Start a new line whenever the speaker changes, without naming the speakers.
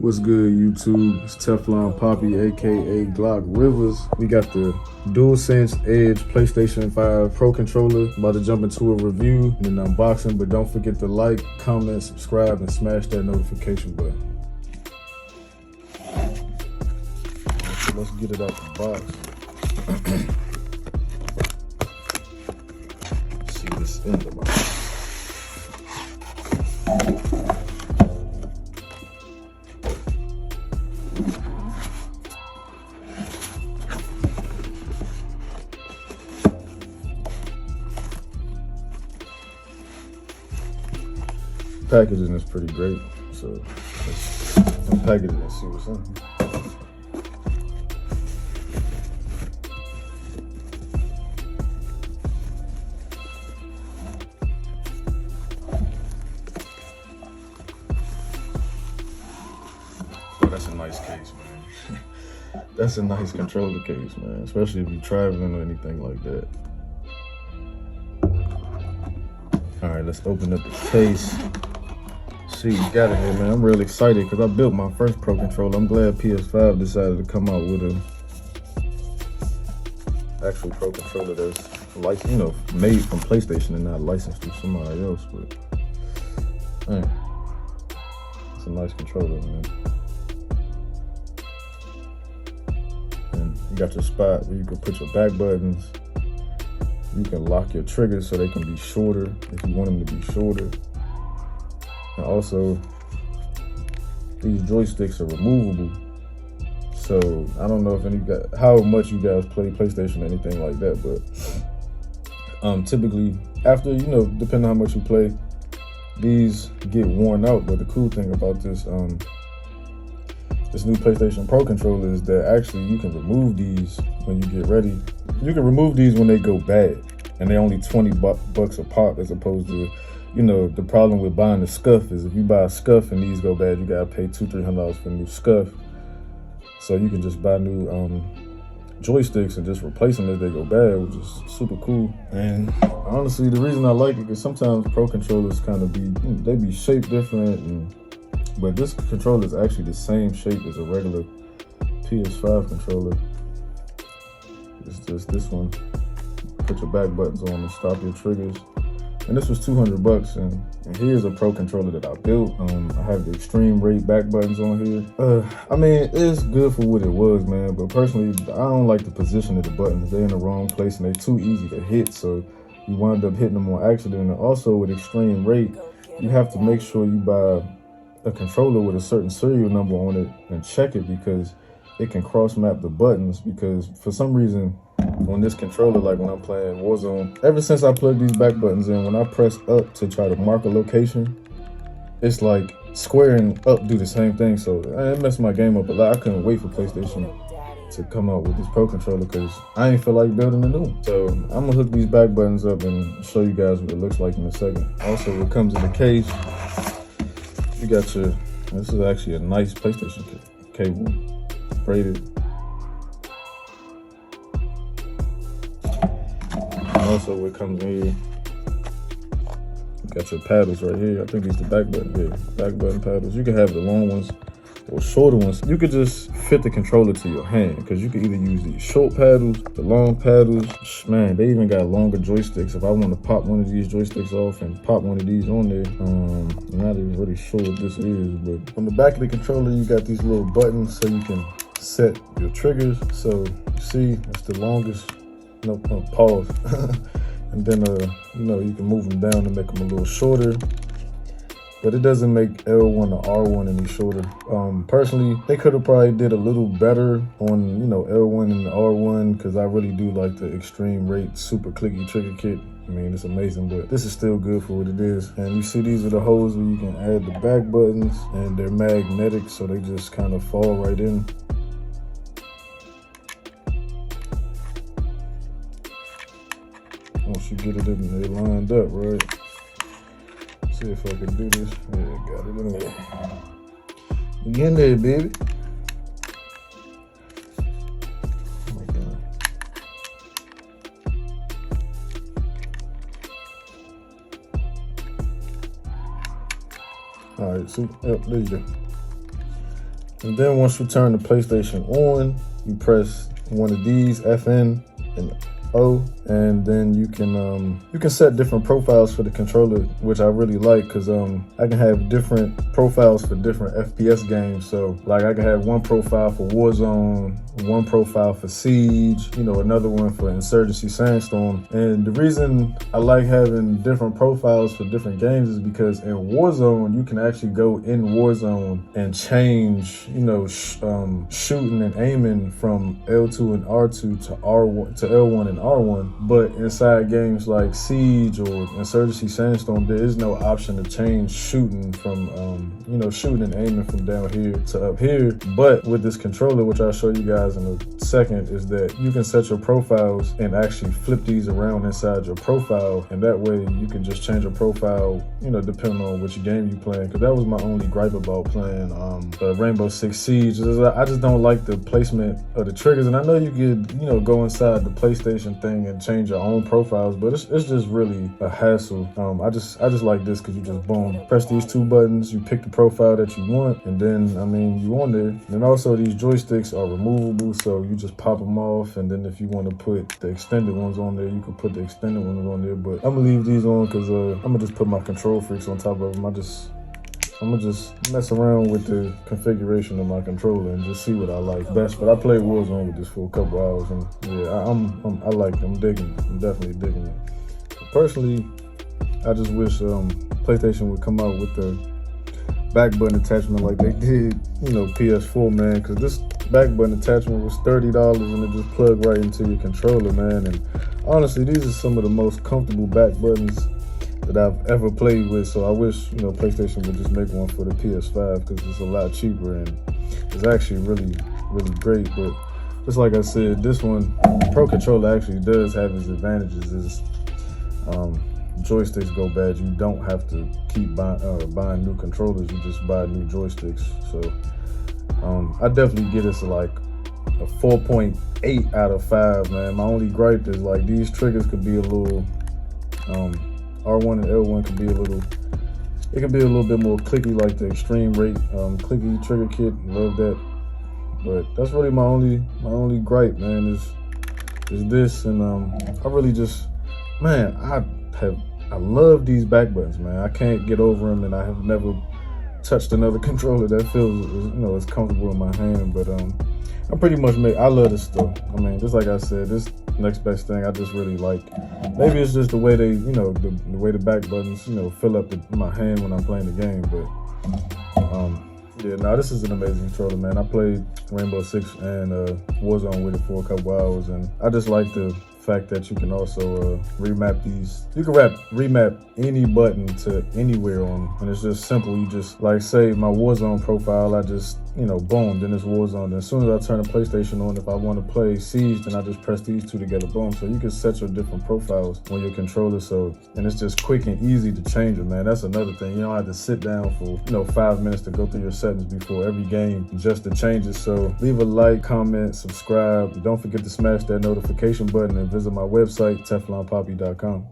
What's good, YouTube? It's Teflon Poppy, aka Glock Rivers. We got the DualSense Edge PlayStation 5 Pro Controller. About to jump into a review and an unboxing, but don't forget to like, comment, subscribe, and smash that notification button. So let's get it out the box. See what's in the box. Packaging is pretty great, so let's unpack it and see what's in here. Oh, that's a nice case, man. That's a nice controller case, man, especially if you're traveling or anything like that. All right, let's open up the case. See, we got it here, man. I'm really excited because I built my first Pro controller. I'm glad PS5 decided to come out with a actual Pro controller that's licensed, you know, made from PlayStation and not licensed to somebody else. But man, it's a nice controller, man. And you got your spot where you can put your back buttons. You can lock your triggers so they can be shorter if you want them to be shorter. And also, these joysticks are removable. So I don't know if how much you guys play PlayStation or anything like that, but typically after, you know, depending on how much you play, these get worn out. But the cool thing about this this new PlayStation Pro controller is that actually you can remove these when you get ready. You can remove these when they go bad, and they're only 20 bucks a pop, as opposed to, you know, the problem with buying a scuff is if you buy a scuff and these go bad, you gotta pay $200-300 for a new scuff. So you can just buy new joysticks and just replace them as they go bad, which is super cool. And honestly, the reason I like it is sometimes Pro controllers kind of they be shaped different, but this controller is actually the same shape as a regular PS5 controller. It's just this one. Put your back buttons on and stop your triggers. And this was 200 bucks, and here's a Pro controller that I built. I have the extreme rate back buttons on here. I mean, it's good for what it was, man, but personally, I don't like the position of the buttons. They're in the wrong place and they're too easy to hit, so you wind up hitting them on accident. And also with extreme rate, you have to make sure you buy a controller with a certain serial number on it and check it, because it can cross map the buttons, because for some reason, on this controller, like when I'm playing Warzone, ever since I plugged these back buttons in, when I press up to try to mark a location, it's like square and up do the same thing. So it messed my game up a lot. I couldn't wait for PlayStation to come out with this Pro controller because I ain't feel like building a new one. So I'm gonna hook these back buttons up and show you guys what it looks like in a second. Also, it comes in the case. You got your, this is actually a nice PlayStation cable, braided. Also, what comes in here, you got your paddles right here. I think these the back button here. Back button paddles. You can have the long ones or shorter ones. You could just fit the controller to your hand, because you can either use these short paddles, the long paddles. Man, they even got longer joysticks. If I want to pop one of these joysticks off and pop one of these on there, I'm not even really sure what this is, but on the back of the controller, you got these little buttons so you can set your triggers. So you see, it's the longest. No, pause. And then you know, you can move them down and make them a little shorter, but it doesn't make L1 or R1 any shorter. Personally, they could have probably did a little better on, you know, L1 and R1, because I really do like the extreme rate super clicky trigger kit. I mean, it's amazing, but this is still good for what it is. And you see, these are the holes where you can add the back buttons, and they're magnetic, so they just kind of fall right in. Once you get it in, they lined up, right? See if I can do this. Yeah, got it in there. We in there, baby. Oh my God. All right, see, yep, there you go. And then once you turn the PlayStation on, you press one of these, FN and O, and then you can set different profiles for the controller, which I really like, because I can have different profiles for different FPS games. So like I can have one profile for Warzone, one profile for Siege, you know, another one for Insurgency Sandstorm. And the reason I like having different profiles for different games is because in Warzone you can actually go in Warzone and change, you know, shooting and aiming from L2 and R2 to R1 to L1 and R1, but inside games like Siege or Insurgency Sandstorm, there is no option to change shooting from, you know, shooting and aiming from down here to up here. But with this controller, which I'll show you guys in a second, is that you can set your profiles and actually flip these around inside your profile, and that way you can just change your profile, you know, depending on which game you're playing. Because that was my only gripe about playing Rainbow Six Siege. I just don't like the placement of the triggers, and I know you could, you know, go inside the PlayStation thing and change your own profiles, but it's just really a hassle. I just like this because you just boom, press these two buttons, you pick the profile that you want, and then I mean you on there. And also these joysticks are removable, so you just pop them off, and then if you want to put the extended ones on there, you can put the extended ones on there. But I'm gonna leave these on because I'm gonna just put my control freaks on top of them. I'm gonna just mess around with the configuration of my controller and just see what I like best. But I played Warzone with this for a couple hours, and yeah, I like it. I'm digging it. I'm definitely digging it. But personally, I just wish PlayStation would come out with the back button attachment like they did, you know, PS4, man. Because this back button attachment was $30 and it just plugged right into your controller, man. And honestly, these are some of the most comfortable back buttons that I've ever played with. So I wish, you know, PlayStation would just make one for the PS5 because it's a lot cheaper and it's actually really great. But just like I said, this one, Pro Controller actually does have its advantages. Is joysticks go bad, you don't have to keep buying new controllers. You just buy new joysticks. So I definitely get this like a 4.8 out of 5, man. My only gripe is like these triggers could be a little R1 and L1 could be a little, it could be a little bit more clicky, like the extreme rate clicky trigger kit. Love that. But that's really my only gripe, man, is this. And I really just, man, I love these back buttons, man. I can't get over them, and I have never touched another controller that feels, you know, as comfortable in my hand. But I pretty much I love this stuff. I mean, just like I said, this next best thing I just really like. Maybe it's just the way they, you know, the way the back buttons, you know, fill up my hand when I'm playing the game. But yeah, no, this is an amazing controller, man. I played Rainbow Six and Warzone with it for a couple hours, and I just like the fact that you can also remap these. You can remap any button to anywhere on, and it's just simple. You just, like, say my Warzone profile, I just, you know, boom, then it's Warzone. Then as soon as I turn the PlayStation on, if I want to play Siege, then I just press these two together, boom. So you can set your different profiles on your controller. So, and it's just quick and easy to change it, man. That's another thing. You don't have to sit down for, you know, 5 minutes to go through your settings before every game just to change it. So leave a like, comment, subscribe. Don't forget to smash that notification button and visit my website, teflonpoppy.com.